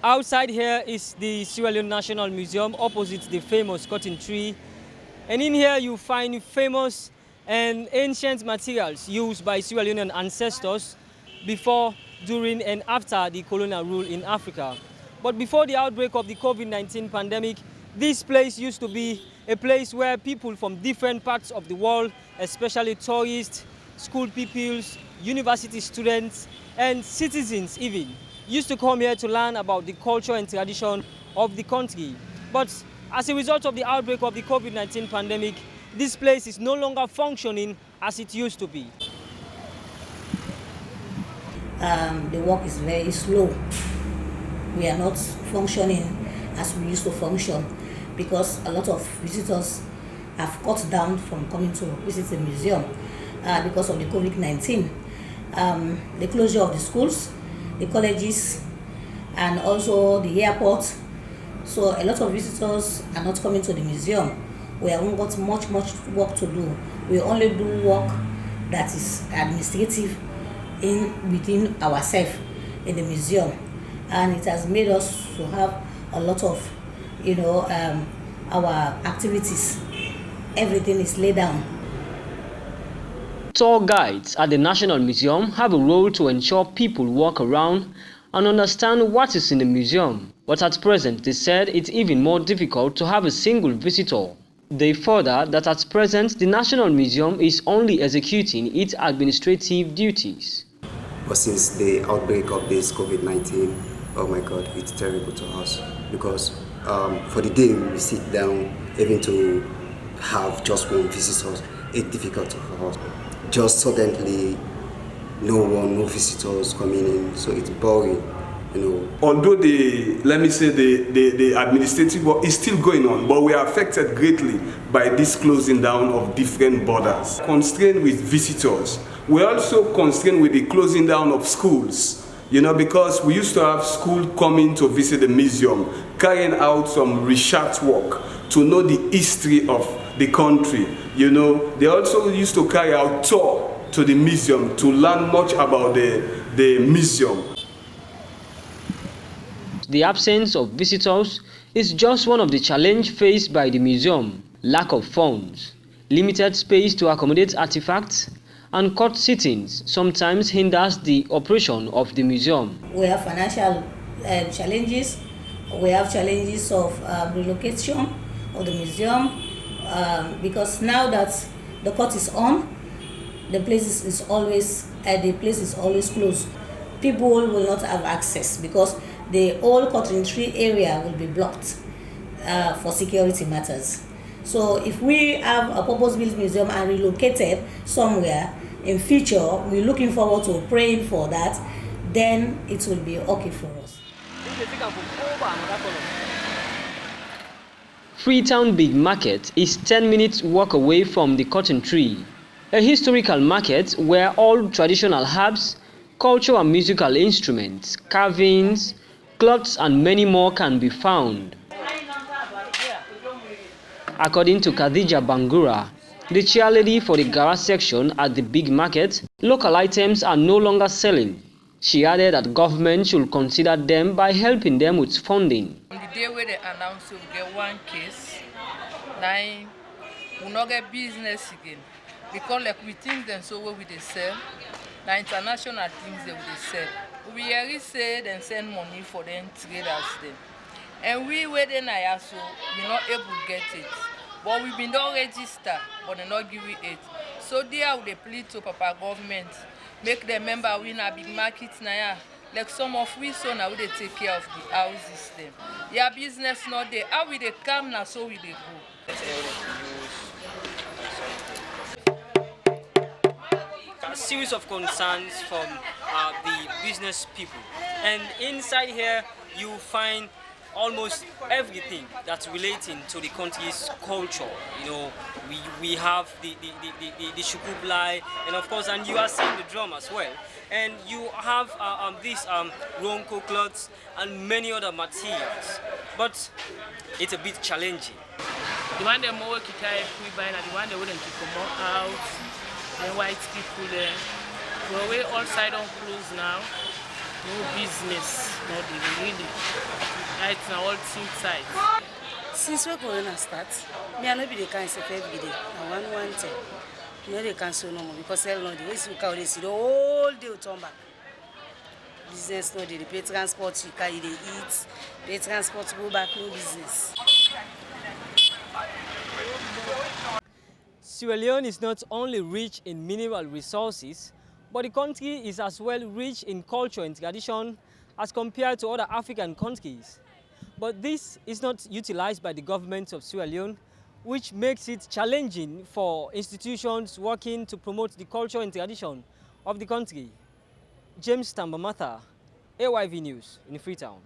Outside here is the Sierra Leone National Museum opposite the famous cotton tree. And in here you find famous and ancient materials used by Sierra Leonean ancestors before, during and after the colonial rule in Africa. But before the outbreak of the COVID-19 pandemic, this place used to be a place where people from different parts of the world, especially tourists, school pupils, university students, and citizens even, used to come here to learn about the culture and tradition of the country. But as a result of the outbreak of the COVID-19 pandemic, this place is no longer functioning as it used to be. The work is very slow. We are not functioning as we used to function because a lot of visitors have cut down from coming to visit the museum because of the COVID-19. The closure of the schools, the colleges, and also the airport. So a lot of visitors are not coming to the museum. We haven't got much work to do. We only do work that is administrative within ourselves in the museum, and it has made us to have a lot of our activities. Everything is laid down. Tour guides at the National Museum have a role to ensure people walk around and understand what is in the museum. But at present, they said it's even more difficult to have a single visitor. They further that at present, the National Museum is only executing its administrative duties. But since the outbreak of this COVID-19, oh my God, it's terrible to us because for the day we sit down, even to have just one visitor, it's difficult for us. Just suddenly, no visitors coming in, so it's boring, Although the administrative work is still going on, but we are affected greatly by this closing down of different borders. Constrained with visitors. We're also constrained with the closing down of schools, because we used to have school coming to visit the museum, carrying out some research work to know the history of the country. They also used to carry out tour to the museum to learn much about the museum. The absence of visitors is just one of the challenges faced by the museum. Lack of funds, limited space to accommodate artifacts, and court sittings sometimes hinders the operation of the museum. We have financial challenges. We have challenges of relocation of the museum because now that the court is on, the place is always closed. People will not have access because the whole cotton tree area will be blocked for security matters. So if we have a purpose-built museum and relocated somewhere in future, we're looking forward to praying for that, then it will be okay for us. Freetown Big Market is 10 minutes walk away from the cotton tree, a historical market where all traditional herbs, cultural and musical instruments, carvings, clothes and many more can be found. According to Khadija Bangura, the chairlady for the Gara section at the big market, local items are no longer selling. She added that government should consider them by helping them with funding. On the day where they announce we get one case, now we not get business again. Because like we think them so where we they sell, the international things they will sell. We already say they send money for them traders them. And we where they now so we not able to get it. But we've been not register, but they not give it. So there they plead to Papa government, make them member we in a big market now. Like some of we so now they take care of the houses them. Their business not there. How will they come now so will they go? A series of concerns from the business people, and inside here you find almost everything that's relating to the country's culture. We have the shukublai, and of course, and you are seeing the drum as well, and you have these ronco cloths and many other materials, but it's a bit challenging. The one that more kita we buy and the one that wouldn't come out. The white people there. Well, we all side on close now. No business, not really. Right now, all things tight. Since we corona start, me I no be the cancel every day. Na one time. No dey cancel no more because hell no dey. We see how they see the whole day we turn back. Business no dey. They pay transport, you carry, they eat. Pay transport, go back, no business. Sierra Leone is not only rich in mineral resources, but the country is as well rich in culture and tradition as compared to other African countries. But this is not utilized by the government of Sierra Leone, which makes it challenging for institutions working to promote the culture and tradition of the country. James Tambamatha, AYV News in Freetown.